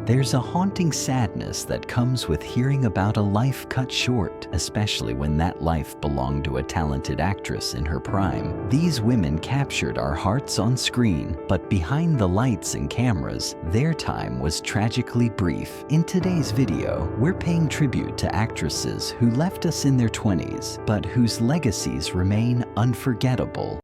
There's a haunting sadness that comes with hearing about a life cut short, especially when that life belonged to a talented actress in her prime. These women captured our hearts on screen, but behind the lights and cameras, their time was tragically brief. In today's video, we're paying tribute to actresses who left us in their 20s, but whose legacies remain unforgettable.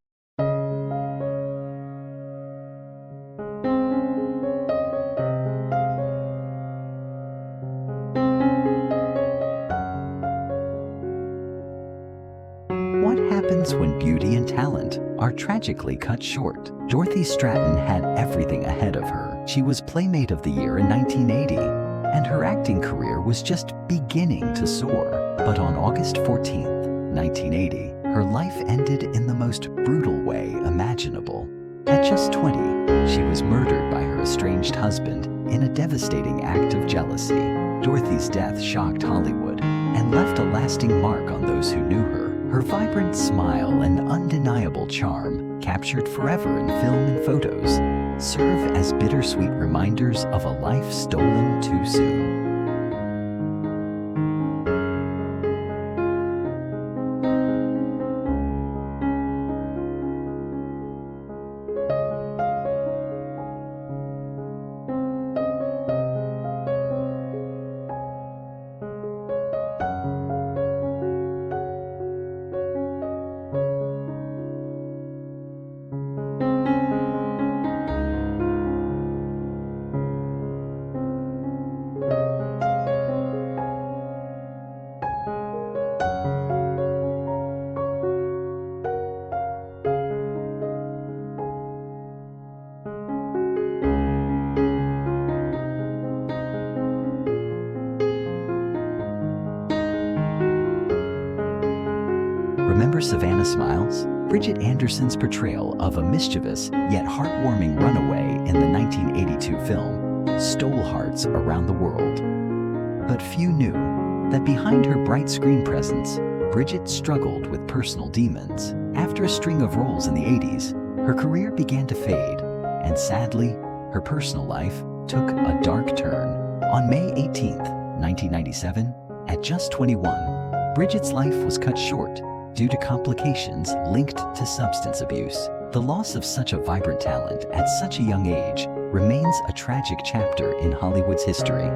What happens when beauty and talent are tragically cut short? Dorothy Stratton had everything ahead of her. She was Playmate of the Year in 1980, and her acting career was just beginning to soar. But on August 14th, 1980, her life ended in the most brutal way imaginable. At just 20, she was murdered by her estranged husband in a devastating act of jealousy. Dorothy's death shocked Hollywood and left a lasting mark on those who knew her. Her vibrant smile and undeniable charm, captured forever in film and photos, serve as bittersweet reminders of a life stolen too soon. Remember Savannah Smiles? Bridget Anderson's portrayal of a mischievous yet heartwarming runaway in the 1982 film stole hearts around the world. But few knew that behind her bright screen presence, Bridget struggled with personal demons. After a string of roles in the 80s, her career began to fade, and sadly, her personal life took a dark turn. On May 18, 1997, at just 21, Bridget's life was cut short due to complications linked to substance abuse. The loss of such a vibrant talent at such a young age remains a tragic chapter in Hollywood's history.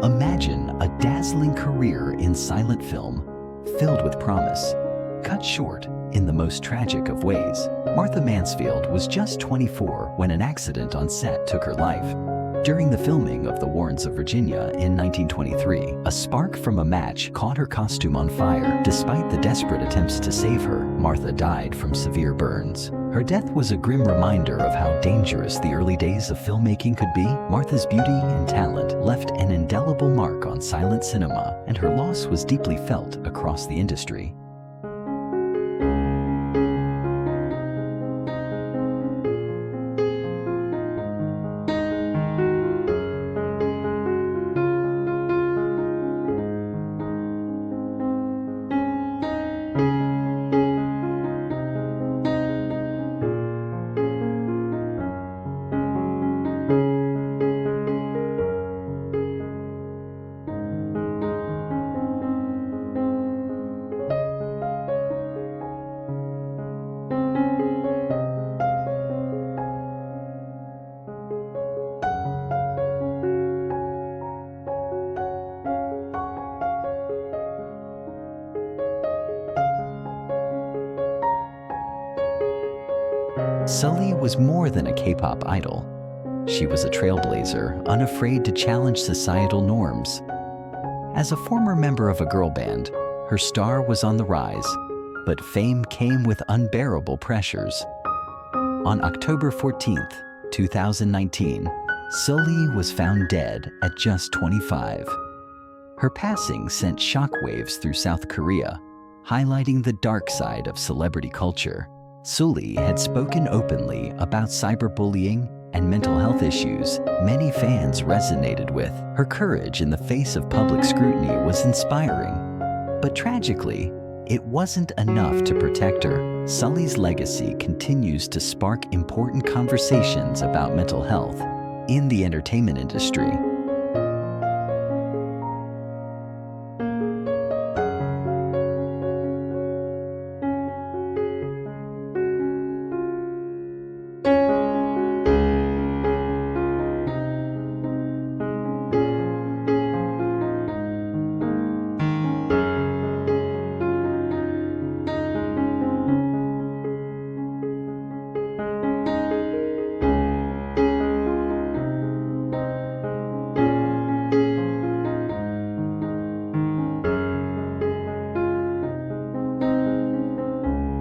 Imagine a dazzling career in silent film, filled with promise, cut short in the most tragic of ways. Martha Mansfield was just 24 when an accident on set took her life. During the filming of The Warrens of Virginia in 1923, a spark from a match caught her costume on fire. Despite the desperate attempts to save her, Martha died from severe burns. Her death was a grim reminder of how dangerous the early days of filmmaking could be. Martha's beauty and talent left an indelible mark on silent cinema, and her loss was deeply felt across the industry. Sully was more than a K-pop idol. She was a trailblazer, unafraid to challenge societal norms. As a former member of a girl band, her star was on the rise, but fame came with unbearable pressures. On October 14, 2019, Sully was found dead at just 25. Her passing sent shockwaves through South Korea, highlighting the dark side of celebrity culture. Sully had spoken openly about cyberbullying and mental health issues many fans resonated with. Her courage in the face of public scrutiny was inspiring. But tragically, it wasn't enough to protect her. Sully's legacy continues to spark important conversations about mental health in the entertainment industry.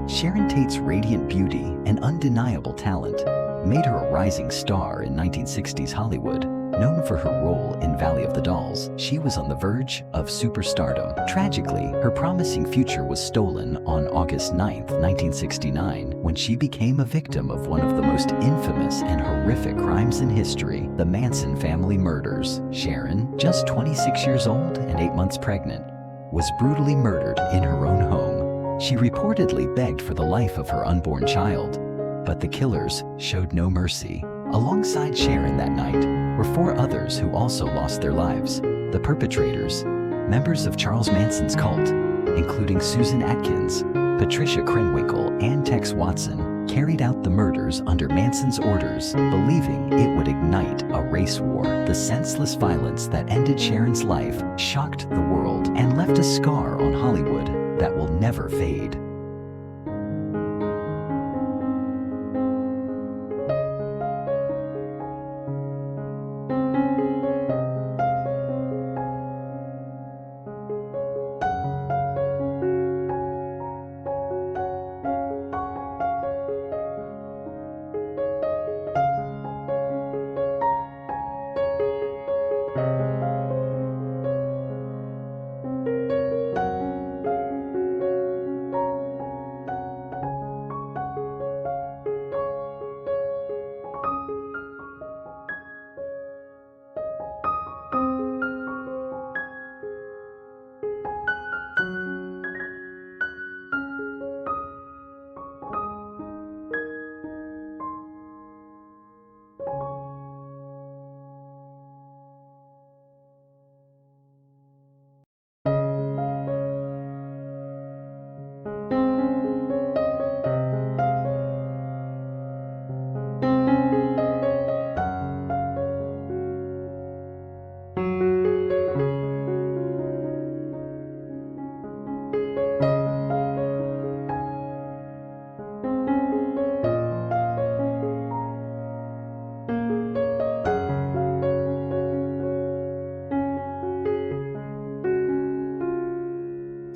Sharon Tate's radiant beauty and undeniable talent made her a rising star in 1960s Hollywood. Known for her role in Valley of the Dolls, she was on the verge of superstardom. Tragically, her promising future was stolen on August 9, 1969, when she became a victim of one of the most infamous and horrific crimes in history, the Manson family murders. Sharon, just 26 years old and 8 months pregnant, was brutally murdered in her own home. She reportedly begged for the life of her unborn child, but the killers showed no mercy. Alongside Sharon that night were 4 others who also lost their lives. The perpetrators, members of Charles Manson's cult, including Susan Atkins, Patricia Krenwinkel, and Tex Watson, carried out the murders under Manson's orders, believing it would ignite a race war. The senseless violence that ended Sharon's life shocked the world and left a scar on Hollywood that will never fade.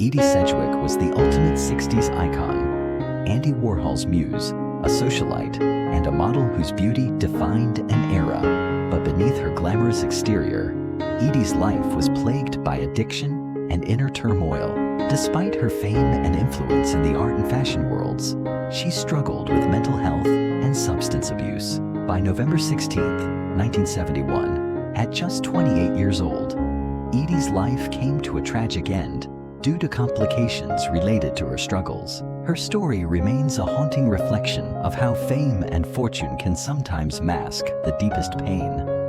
Edie Sedgwick was the ultimate 60s icon, Andy Warhol's muse, a socialite, and a model whose beauty defined an era. But beneath her glamorous exterior, Edie's life was plagued by addiction and inner turmoil. Despite her fame and influence in the art and fashion worlds, she struggled with mental health and substance abuse. By November 16, 1971, at just 28 years old, Edie's life came to a tragic end due to complications related to her struggles. Her story remains a haunting reflection of how fame and fortune can sometimes mask the deepest pain.